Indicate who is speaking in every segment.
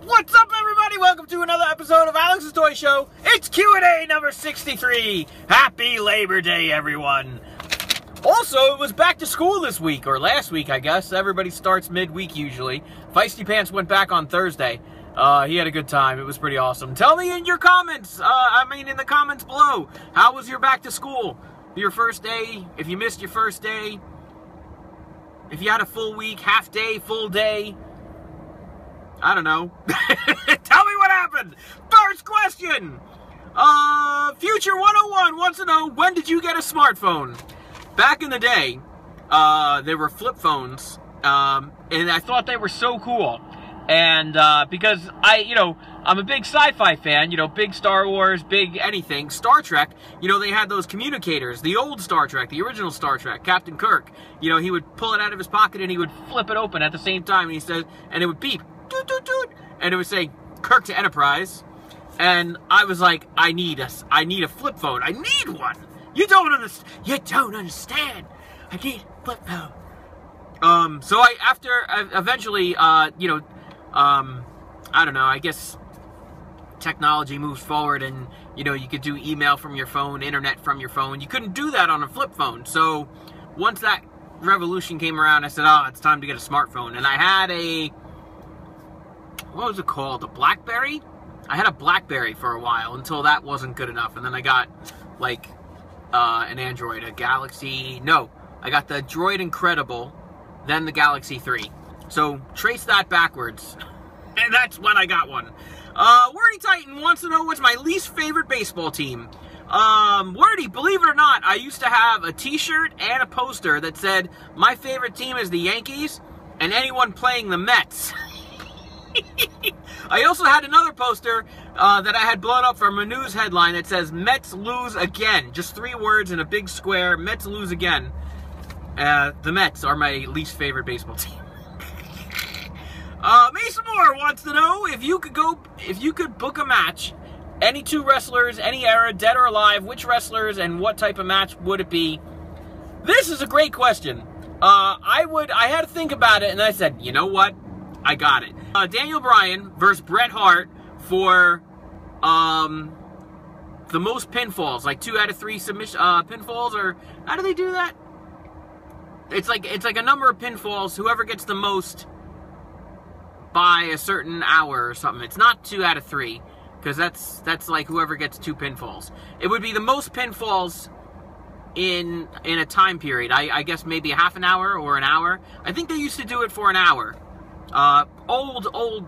Speaker 1: What's up, everybody? Welcome to another episode of Alex's Toy Show. It's Q&A number 63. Happy Labor Day, everyone. Also, it was back to school this week, or last week, I guess. Everybody starts midweek usually. Feisty Pants went back on Thursday. He had a good time. It was pretty awesome. Tell me in your comments, in the comments below, how was your back to school? Your first day, if you missed your first day, if you had a full week, half day, full day. I don't know. Tell me what happened. First question. Future 101 wants to know, when did you get a smartphone? Back in the day, there were flip phones, and I thought they were so cool. And because I'm a big sci-fi fan, big Star Wars, big anything. Star Trek, they had those communicators, the old Star Trek, the original Star Trek, Captain Kirk. He would pull it out of his pocket and he would flip it open at the same time, and he said, and it would beep. Doot, doot, doot, and it would say Kirk to Enterprise, and I was like, I need a flip phone. I need one. You don't understand. I need a flip phone. So eventually, I don't know. I guess technology moves forward, and you could do email from your phone, internet from your phone. You couldn't do that on a flip phone. So once that revolution came around, I said, oh, it's time to get a smartphone, and I had what was it called? A BlackBerry? I had a BlackBerry for a while until that wasn't good enough. And then I got, an Android, a Galaxy. No, I got the Droid Incredible, then the Galaxy 3. So, trace that backwards. And that's when I got one. Wordy Titan wants to know what's my least favorite baseball team. Wordy, believe it or not, I used to have a t-shirt and a poster that said, my favorite team is the Yankees, and anyone playing the Mets. I also had another poster that I had blown up from a news headline that says, Mets lose again. Just 3 words in a big square, Mets lose again. The Mets are my least favorite baseball team. Mason Moore wants to know, if you could book a match, any 2 wrestlers, any era, dead or alive, which wrestlers and what type of match would it be? This is a great question. I had to think about it, and I said, you know what? I got it. Daniel Bryan versus Bret Hart for the most pinfalls, like 2 out of 3 submission pinfalls, or how do they do that? It's like a number of pinfalls. Whoever gets the most by a certain hour or something. It's not 2 out of 3 because that's like whoever gets 2 pinfalls. It would be the most pinfalls in a time period. I guess maybe a half an hour or an hour. I think they used to do it for an hour. Old,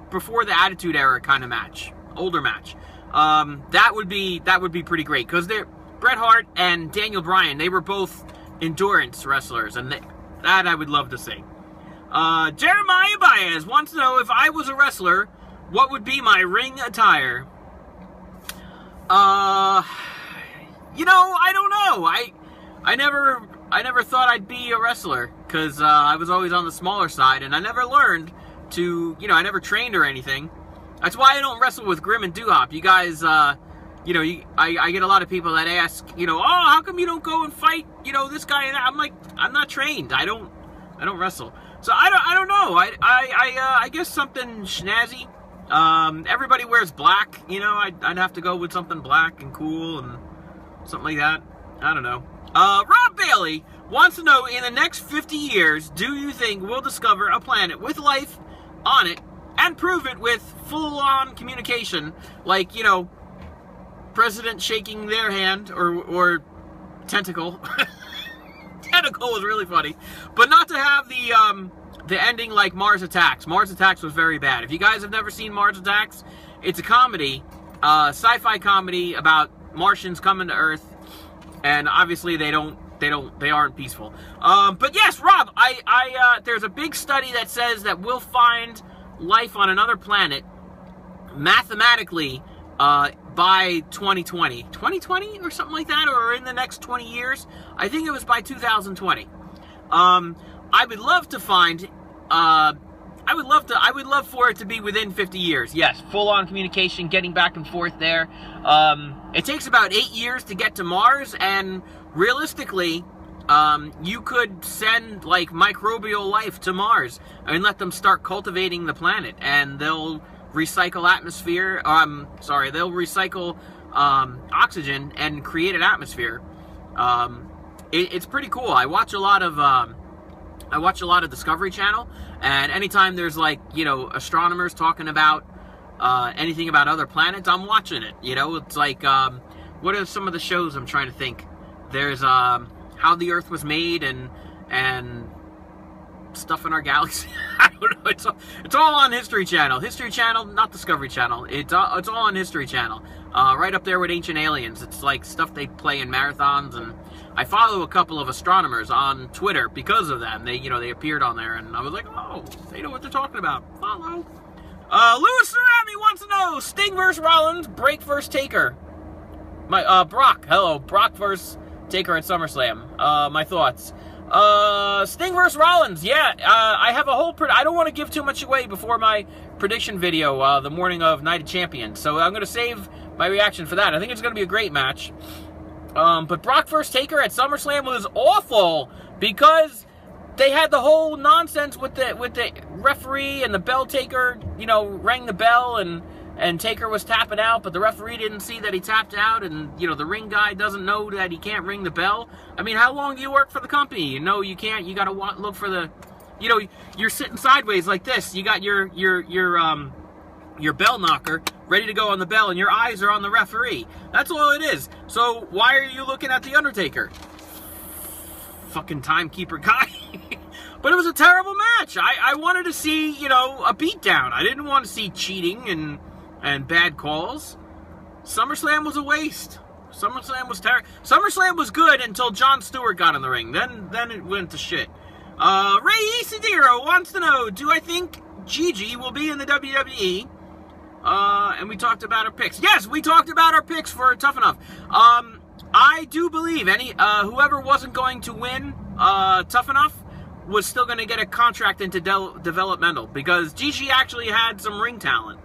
Speaker 1: before the Attitude Era kind of match, older match. That would be pretty great because Bret Hart and Daniel Bryan, they were both endurance wrestlers, and that I would love to see. Jeremiah Baez wants to know, if I was a wrestler, what would be my ring attire? I don't know. I never thought I'd be a wrestler because I was always on the smaller side, and I never learned to, I never trained or anything. That's why I don't wrestle with Grim and Doo-Hop. You guys, I get a lot of people that ask, oh, how come you don't go and fight, this guy and that? I'm like, I'm not trained. I don't wrestle. So I don't know. I guess something snazzy. Everybody wears black, I'd have to go with something black and cool and something like that. I don't know. Rob Bailey wants to know, in the next 50 years, do you think we'll discover a planet with life on it and prove it with full-on communication, like, president shaking their hand or tentacle. Tentacle was really funny, but not to have the ending like Mars Attacks. Mars Attacks was very bad. If you guys have never seen Mars Attacks, it's a comedy, sci-fi comedy about Martians coming to Earth. And obviously they aren't peaceful. But yes, Rob, there's a big study that says that we'll find life on another planet mathematically by 2020. 2020 or something like that, or in the next 20 years. I think it was by 2020. I would love to find I would love for it to be within 50 years. Yes, full-on communication, getting back and forth there. It takes about 8 years to get to Mars, and realistically, you could send, like, microbial life to Mars and let them start cultivating the planet, and they'll recycle atmosphere, they'll recycle oxygen and create an atmosphere. It's pretty cool. I watch a lot of Discovery Channel, and anytime there's, like, you know, astronomers talking about anything about other planets, I'm watching it. You know, it's like, what are some of the shows I'm trying to think? There's How the Earth Was Made and stuff in our galaxy. I don't know. It's all on History Channel. History Channel, not Discovery Channel. It's all on History Channel. Right up there with Ancient Aliens. It's like stuff they play in marathons, and I follow a couple of astronomers on Twitter because of them. They appeared on there, and I was like, oh, they know what they're talking about. Follow. Louis Cerami wants to know, Sting versus Rollins, break versus Taker. Brock. Hello, Brock versus Taker at SummerSlam. My thoughts. Sting versus Rollins. Yeah, I have a whole... I don't want to give too much away before my prediction video, the morning of Night of Champions. So I'm going to save my reaction for that. I think it's going to be a great match. But Brock versus Taker at SummerSlam was awful because they had the whole nonsense with the referee and the bell taker, you know, rang the bell and Taker was tapping out, but the referee didn't see that he tapped out, and, you know, the ring guy doesn't know that he can't ring the bell. I mean, how long do you work for the company? You know, you can't. You got to look for the, you know, you're sitting sideways like this. You got your bell knocker ready to go on the bell, and your eyes are on the referee. That's all it is. So why are you looking at the Undertaker? Fucking timekeeper guy. But it was a terrible match. I wanted to see, you know, a beatdown. I didn't want to see cheating and bad calls. SummerSlam was a waste. SummerSlam was terrible. SummerSlam was good until Jon Stewart got in the ring. Then it went to shit. Ray Isidero wants to know, do I think Gigi will be in the WWE? And we talked about our picks. Yes, we talked about our picks for Tough Enough. I do believe whoever wasn't going to win Tough Enough was still going to get a contract into developmental, because Gigi actually had some ring talent.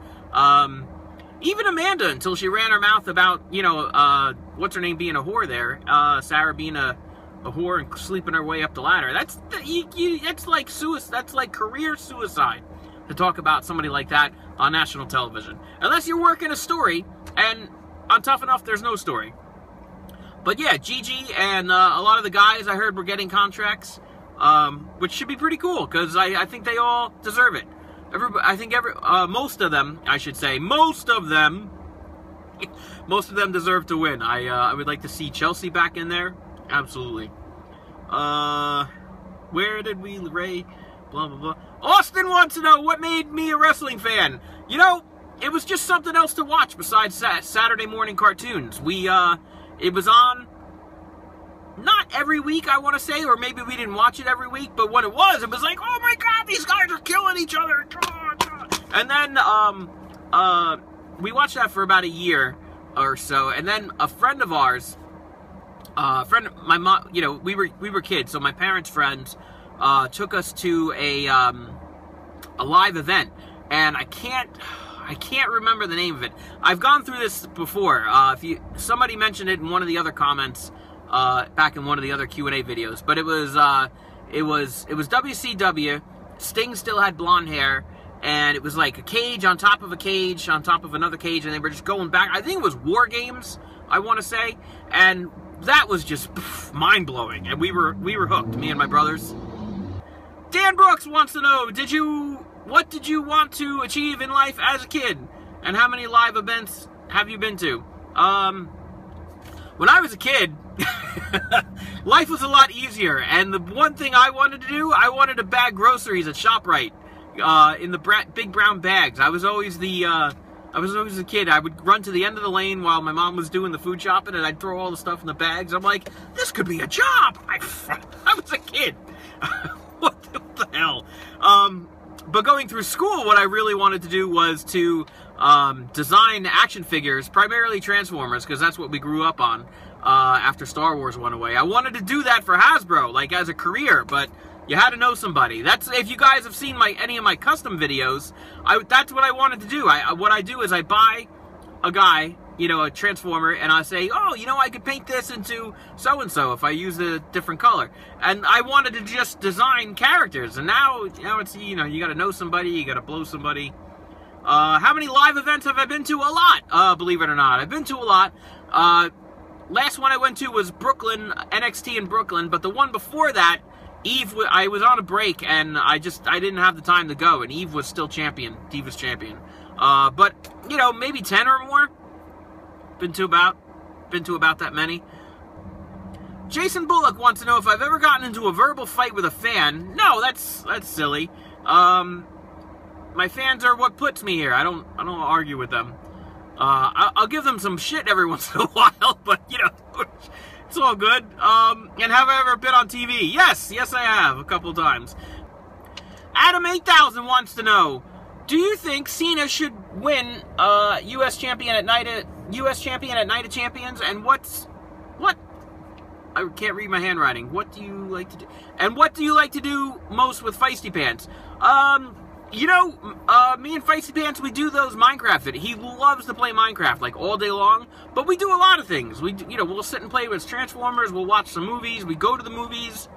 Speaker 1: Even Amanda, until she ran her mouth about, you know, what's her name being a whore there, Sarah being a whore and sleeping her way up the ladder. That's like suicide. That's like career suicide to talk about somebody like that on national television, unless you're working a story. And on Tough Enough, there's no story. But yeah, Gigi and a lot of the guys I heard were getting contracts, which should be pretty cool, because I think they all deserve it. Most of them, I should say, most of them deserve to win. I would like to see Chelsea back in there. Absolutely. Where did we, Ray? Blah, blah, blah. Austin wants to know what made me a wrestling fan. You know, it was just something else to watch besides Saturday morning cartoons. It was on not every week, I want to say, or maybe we didn't watch it every week, but when it was like, oh my god, these guys are killing each other. And then we watched that for about a year or so, and then a friend of ours, my mom, you know, we were kids, so my parents' friends took us to a live event, and I can't remember the name of it. I've gone through this before. Somebody mentioned it in one of the other comments back in one of the other Q&A videos, but it was WCW. Sting still had blonde hair, and it was like a cage on top of a cage on top of another cage, and they were just going back. I think it was War Games, I want to say, and that was just mind blowing, and we were hooked, me and my brothers. Dan Brooks wants to know, what did you want to achieve in life as a kid? And how many live events have you been to? When I was a kid, life was a lot easier. And the one thing I wanted to do, I wanted to bag groceries at ShopRite in the big brown bags. I was always a kid. I would run to the end of the lane while my mom was doing the food shopping, and I'd throw all the stuff in the bags. I'm like, this could be a job. I was a kid. What the hell? But going through school, what I really wanted to do was to design action figures, primarily Transformers, because that's what we grew up on after Star Wars went away. I wanted to do that for Hasbro, like as a career, but you had to know somebody. That's, if you guys have seen any of my custom videos, that's what I wanted to do. What I do is I buy a guy you know, a transformer, and I say, oh, you know, I could paint this into so-and-so if I use a different color. And I wanted to just design characters, and now it's, you know, you gotta know somebody, you gotta blow somebody. How many live events have I been to? A lot, believe it or not. I've been to a lot. Last one I went to was Brooklyn, NXT in Brooklyn, but the one before that, Eve, I was on a break, and I didn't have the time to go, and Eve was still champion, Divas champion. But, you know, maybe 10 or more. Been to about that many. Jason Bullock wants to know if I've ever gotten into a verbal fight with a fan. No, that's silly. My fans are what puts me here. I don't argue with them. I'll give them some shit every once in a while, but, you know, it's all good. And have I ever been on TV? Yes, I have, a couple times. Adam 8000 wants to know, do you think Cena should win U.S. champion at Night of Champions? And what? I can't read my handwriting. What do you like to do? And what do you like to do most with Feisty Pants? You know, me and Feisty Pants, we do those Minecraft. He loves to play Minecraft, like, all day long. But we do a lot of things. You know, we'll sit and play with Transformers. We'll watch some movies. We go to the movies.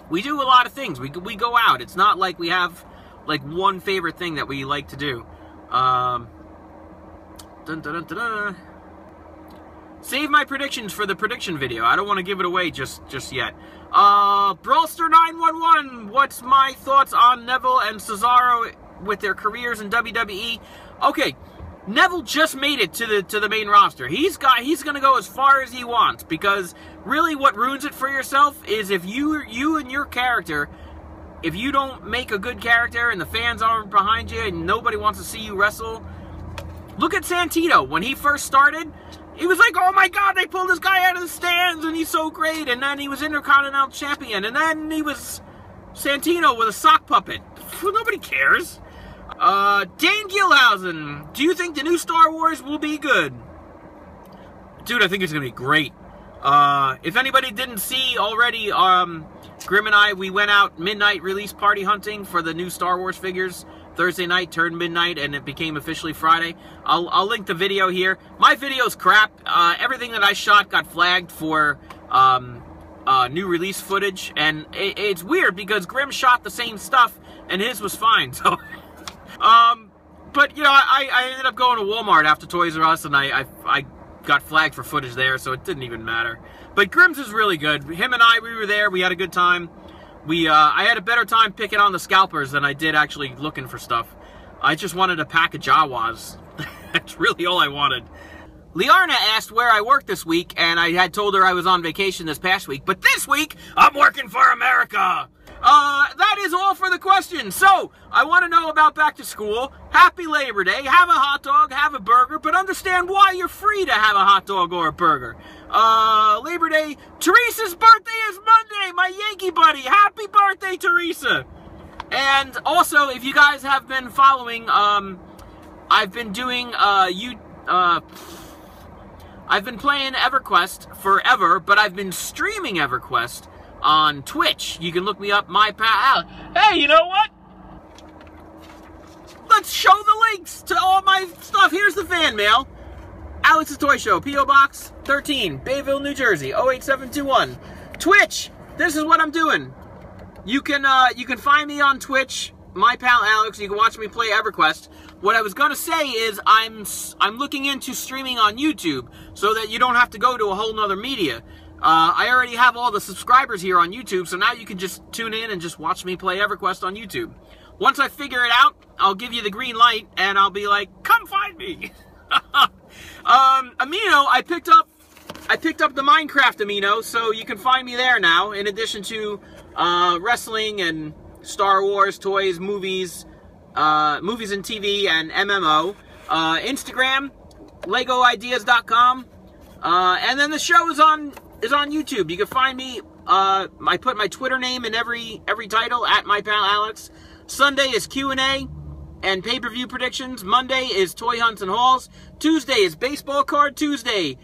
Speaker 1: We do a lot of things. We go out. It's not like we have, like, one favorite thing that we like to do. Dun, dun, dun, dun, dun. Save my predictions for the prediction video. I don't want to give it away just yet. Brawlster911, what's my thoughts on Neville and Cesaro with their careers in WWE? Okay, Neville just made it to the main roster. He's gonna go as far as he wants, because really what ruins it for yourself is if you and your character, if you don't make a good character and the fans aren't behind you and nobody wants to see you wrestle. Look at Santino. When he first started, he was like, oh my god, they pulled this guy out of the stands and he's so great. And then he was Intercontinental Champion. And then he was Santino with a sock puppet. Nobody cares. Dane Gilhausen, do you think the new Star Wars will be good? Dude, I think it's going to be great. If anybody didn't see already, Grim and I, we went out midnight release party hunting for the new Star Wars figures. Thursday night turned midnight, and it became officially Friday. I'll link the video here. My video's crap. Everything that I shot got flagged for new release footage, and it's weird because Grim shot the same stuff, and his was fine. So, but you know, I ended up going to Walmart after Toys R Us, and I got flagged for footage there, so it didn't even matter. But Grim's is really good. Him and I, we were there. We had a good time. I had a better time picking on the scalpers than I did actually looking for stuff. I just wanted a pack of Jawas. That's really all I wanted. Liarna asked where I worked this week, and I had told her I was on vacation this past week. But this week, I'm working for America! That is all for the questions. So, I want to know about back to school. Happy Labor Day. Have a hot dog, have a burger, but understand why you're free to have a hot dog or a burger. Labor Day. Teresa's birthday is Monday, my Yankee buddy. Happy birthday, Teresa. And also, if you guys have been following, I've been doing, I've been playing EverQuest forever, but I've been streaming EverQuest on Twitch. You can look me up, my pal. Hey, you know what? Let's show the links to all my stuff. Here's the fan mail. Alex's Toy Show, P.O. Box 13, Bayville, New Jersey, 08721. Twitch, this is what I'm doing. You can find me on Twitch, my pal Alex. You can watch me play EverQuest. What I was going to say is I'm looking into streaming on YouTube so that you don't have to go to a whole nother media. I already have all the subscribers here on YouTube, so now you can just tune in and just watch me play EverQuest on YouTube. Once I figure it out, I'll give you the green light, and I'll be like, come find me. Amino, I picked up the Minecraft Amino, so you can find me there now, in addition to wrestling and Star Wars, toys, movies and TV, and MMO. Instagram, LegoIdeas.com, and then the show is on YouTube. You can find me. I put my Twitter name in every title, at my pal Alex. Sunday is Q&A and pay-per-view predictions. Monday is Toy Hunts and Hauls. Tuesday is Baseball Card Tuesday.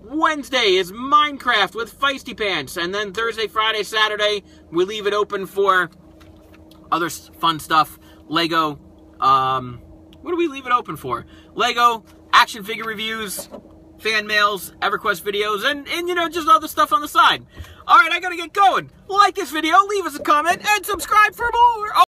Speaker 1: Wednesday is Minecraft with Feisty Pants. And then Thursday, Friday, Saturday, we leave it open for other fun stuff. Lego. What do we leave it open for? Lego, action figure reviews, fan mails, EverQuest videos, and you know, just other stuff on the side. Alright, I gotta get going. Like this video, leave us a comment, and subscribe for more!